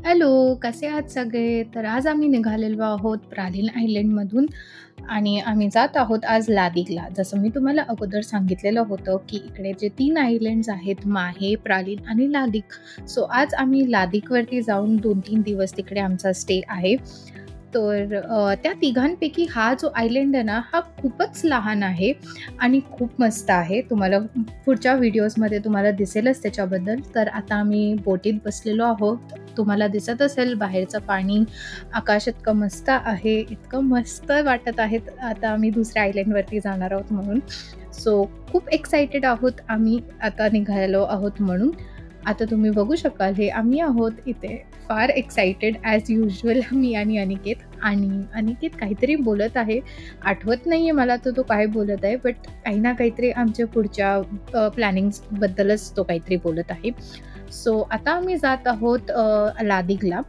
Hello, कसे आहात सगळे? तर आज आम्ही निघालेलो आहोत प्रालीन आयलंडमधून आणि आम्ही जात आहोत आज लादिगला. जसं मी तुम्हाला अगोदर सांगितलेलं होतं, की इकडे जे 3 आयलंड्स आहेत माहे, प्रालीन आणि लादिग. सो आज आम्ही लादिगवरती जाऊन 2-3 दिवस तिकडे आमचा स्टे आहे. तर त्या तिघांपैकी हा जो आयलंड आहे ना, हा खूपच लहान आहे आणि खूप मस्त आहे. तुम्हाला पुढच्या व्हिडिओजमध्ये तुम्हाला दिसेलच त्याच्याबद्दल. तर आता आम्ही बोटीत बसलेलो आहोत. तुम्हाला दिसत असेल बाहेरचं पाणी, आकाश इतकं मस्त आहे, इतकं मस्त वाटत आहे. आता आम्ही दुसऱ्या आयलंडवरती जाणार आहोत म्हणून. सो खूप एक्सायटेड आहोत आम्ही आता निघालेलो आहोत म्हणून. आता तुम्ही बघू शकाल हे आम्ही आहोत इथे फार एक्सायटेड ॲज युजुअल मी आणि अनिकेत काहीतरी बोलत आहे. आठवत नाहीये मला तर तो काय बोलत आहे, बट काही ना काहीतरी आमच्या पुढच्या प्लॅनिंग्सबद्दलच तो काहीतरी बोलत आहे. सो आता आम्ही जात आहोत लादिगला.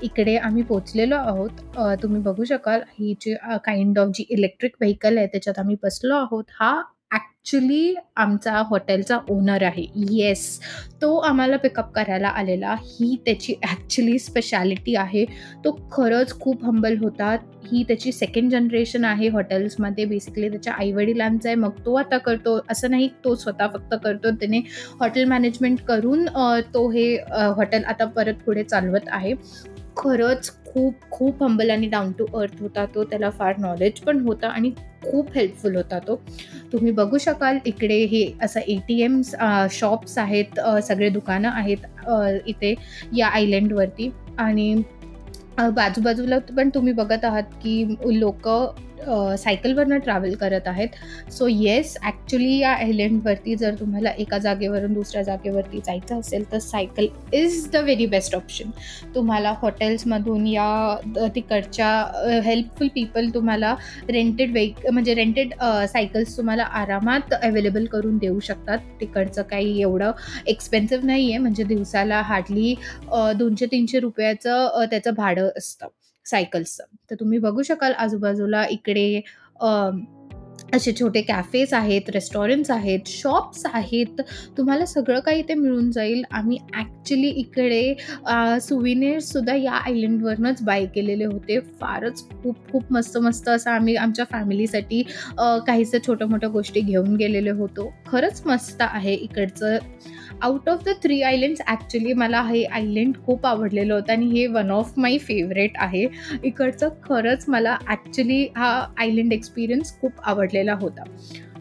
इकडे आम्ही पोहोचलेलो आहोत. तुम्ही बघू शकाल ही जी काइंड ऑफ जी इलेक्ट्रिक व्हेइकल आहे त्याच्यात आम्ही बसलो आहोत. हा ॲक्चुअली आमचा हॉटेलचा ओनर आहे. येस, तो आम्हाला पिकअप करायला आलेला. ही त्याची ॲक्चुअली स्पेशालिटी आहे. तो खरंच खूप हंबल होता. ही त्याची सेकंड जनरेशन आहे हॉटेल्समध्ये. बेसिकली त्याच्या आई-वडिलांचं आहे. मग तो आता करतो. असं नाही तो स्वतः फक्त करतो. त्याने हॉटेल मॅनेजमेंट करून तो हे हॉटेल आता परत पुढे चालवत आहे. खरंच खूप खूप हंबल आणि डाऊन टू अर्थ होता तो. त्याला फार नॉलेज पण होतं आणि खूप हेल्पफुल होता तो. तुम्ही बघू शकाल इकडे हे असं ATMs शॉप्स आहेत, सगळे दुकानं आहेत इथे या आयलंडवरती आणि बाजूबाजूला पण तुम्ही बघत आहात की लोकं सायकलवरनं ट्रॅव्हल करत आहेत. सो येस, ॲक्चुअली या आयलंडवरती जर तुम्हाला एका जागेवरून दुसऱ्या जागेवरती जायचं असेल तर cycle is the very best option. तुम्हाला हॉटेल्समधून या तिकडच्या हेल्पफुल पीपल तुम्हाला रेंटेड सायकल्स तुम्हाला आरामात अवेलेबल करून देऊ शकतात. तिकडचं काही एवढं एक्सपेन्सिव्ह नाही आहे. म्हणजे दिवसाला हार्डली ₹200-300 त्याचं भाडं असतं सायकल्सचं. तर तुम्ही बघू शकाल आजूबाजूला इकडे अ, असे छोटे कॅफेज आहेत, रेस्टॉरंट्स आहेत, शॉप्स आहेत. तुम्हाला सगळं काही इथे मिळून जाईल. आम्ही ॲक्चुअली इकडे सुव्हिनिअर्ससुद्धा या आयलंडवरनंच बाय केलेले होते. फारच खूप खूप मस्त असं आम्ही आमच्या फॅमिलीसाठी काहीसं छोट्या-मोठ्या गोष्टी घेऊन गेलेले होतो. खरंच मस्त आहे इकडचं. Out of the 3 island's actually मला हे आयलंड खूप आवडलेलं होतं आणि हे वन ऑफ माय फेव्हरेट आहे. इकडचं खरंच मला ॲक्चुअली हा आयलंड एक्सपिरियन्स खूप आवडलेला होता.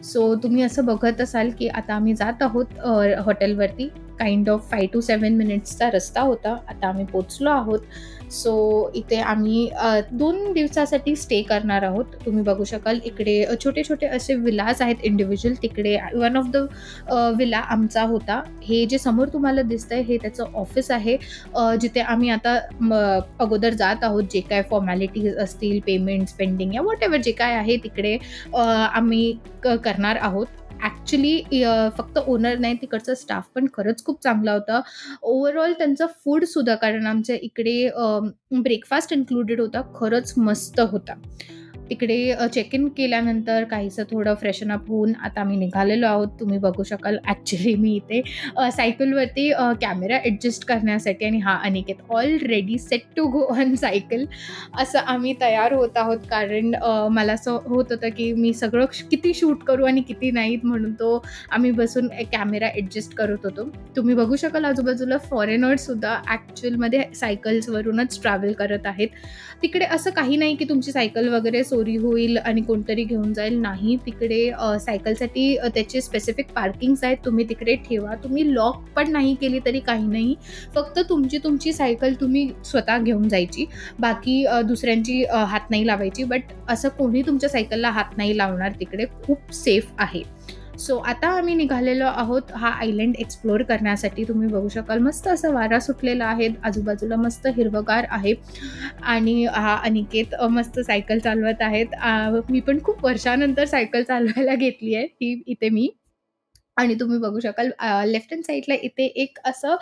सो तुम्ही असं बघत असाल की आता आम्ही जात आहोत हॉटेलवरती. काइंड ऑफ 5 to 7 मिनिट्सचा रस्ता होता. आता आम्ही पोहोचलो आहोत. सो इथे आम्ही 2 दिवसासाठी स्टे करणार आहोत. तुम्ही बघू शकाल इकडे छोटे-छोटे असे विलाज आहेत इंडिव्हिज्युअल. तिकडे वन ऑफ द विला आमचा होता. हे जे समोर तुम्हाला दिसतंय हे त्याचं ऑफिस आहे. जिथे आम्ही आता अगोदर जात आहोत. जे काय फॉर्मॅलिटीज असतील, पेमेंट्स पेंडिंग या व्हॉटएव्हर जे काय आहे तिकडे आम्ही करणार आहोत. ॲक्चुअली फक्त ओनर नाही, तिकडचा स्टाफ पण खरंच खूप चांगला होता. ओव्हरऑल त्यांचं फूडसुद्धा, कारण आमच्या इकडे ब्रेकफास्ट इन्क्लुडेड होता. खरंच मस्त होता. तिकडे चेक इन केल्यानंतर काहीसं थोडं फ्रेशन अप होऊन आता आम्ही निघालेलो आहोत. तुम्ही बघू शकाल ॲक्चुअली मी इथे सायकलवरती कॅमेरा ॲडजस्ट करण्यासाठी आणि अनिकेत already set to go on cycle असं आम्ही तयार होत आहोत. कारण मला असं होत होतं की मी सगळं किती शूट करू आणि किती नाहीत, म्हणून तो आम्ही बसून कॅमेरा ॲडजस्ट करत होतो. तुम्ही बघू शकाल आजूबाजूला फॉरेनर्ससुद्धा ॲक्चुअलमध्ये सायकल्सवरूनच ट्रॅव्हल करत आहेत. तिकडे असं काही नाही की तुमची सायकल वगैरे चोरी होईल आणि कोणतरी घेऊन जाईल. नाही, तिकडे सायकलसाठी त्याचे स्पेसिफिक पार्किंग्स आहेत. तुम्ही तिकडे ठेवा. तुम्ही लॉक पण नाही केली तरी काही नाही. फक्त तुमची सायकल तुम्ही स्वतः घेऊन जायची. बाकी दुसऱ्यांची हात नाही लावायची. बट असं कोणी तुमच्या सायकलला हात नाही लावणार. तिकडे खूप सेफ आहे. सो आता आम्ही निघालेलो आहोत हा आयलंड एक्सप्लोर करण्यासाठी. तुम्ही बघू शकाल मस्त असा वारा सुटलेला आहे. आजूबाजूला मस्त हिरवंगार आहे आणि अनिकेत मस्त सायकल चालवत आहेत. मी पण खूप वर्षानंतर सायकल चालवायला घेतली आहे ही इथे मी. आणि तुम्ही बघू शकाल लेफ्ट हँड साईडला इथे एक असं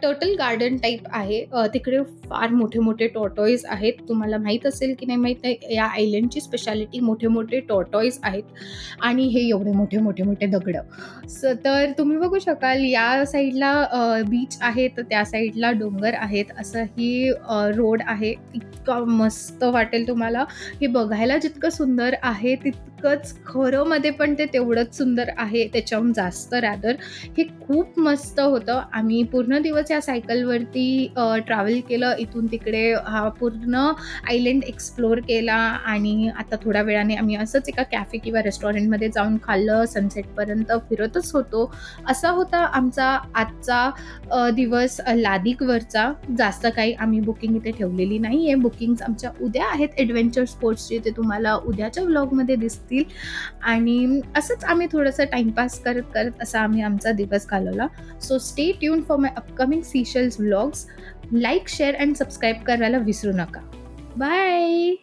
टर्टल गार्डन टाइप आहे. तिकडे फार मोठे-मोठे टॉर्टॉईज आहेत. तुम्हाला माहीत असेल की नाही माहीत नाही. या आयलंडची स्पेशालिटी मोठे-मोठे टॉर्टॉईज आहेत आणि हे एवढे मोठे-मोठे दगडं. तर तुम्ही बघू शकाल या साईडला बीच आहे, तर त्या साईडला डोंगर आहेत. असं ही रोड आहे. इतका मस्त वाटेल तुम्हाला. हे बघायला जितकं सुंदर आहे तितकंच खरंमध्ये पण ते तेवढंच सुंदर आहे, त्याच्याहून जास्त रॅदर. हे खूप मस्त होतं. आम्ही पूर्ण दिवस या सायकलवरती ट्रॅव्हल केलं. इथून तिकडे हा पूर्ण आयलंड एक्सप्लोर केला आणि आता थोड्या वेळाने आम्ही असंच एका कॅफे किंवा रेस्टॉरंटमध्ये जाऊन खाल्लं. सनसेटपर्यंत फिरतच होतो. असा होता आमचा आजचा दिवस लादिकवरचा. जास्त काही आम्ही बुकिंग इथे ठेवलेली नाही आहे. बुकिंग्स आमच्या उद्या आहेत एडव्हेंचर स्पोर्ट्सचे, ते तुम्हाला उद्याच्या व्लॉगमध्ये दिसतील. आणि असंच आम्ही थोडंसं टाईमपास करत करत असा आम्ही आमचा दिवस घालवला. So stay tune for my upcoming Seychelles vlogs. Like, share and subscribe करायला विसरू नका. बाय.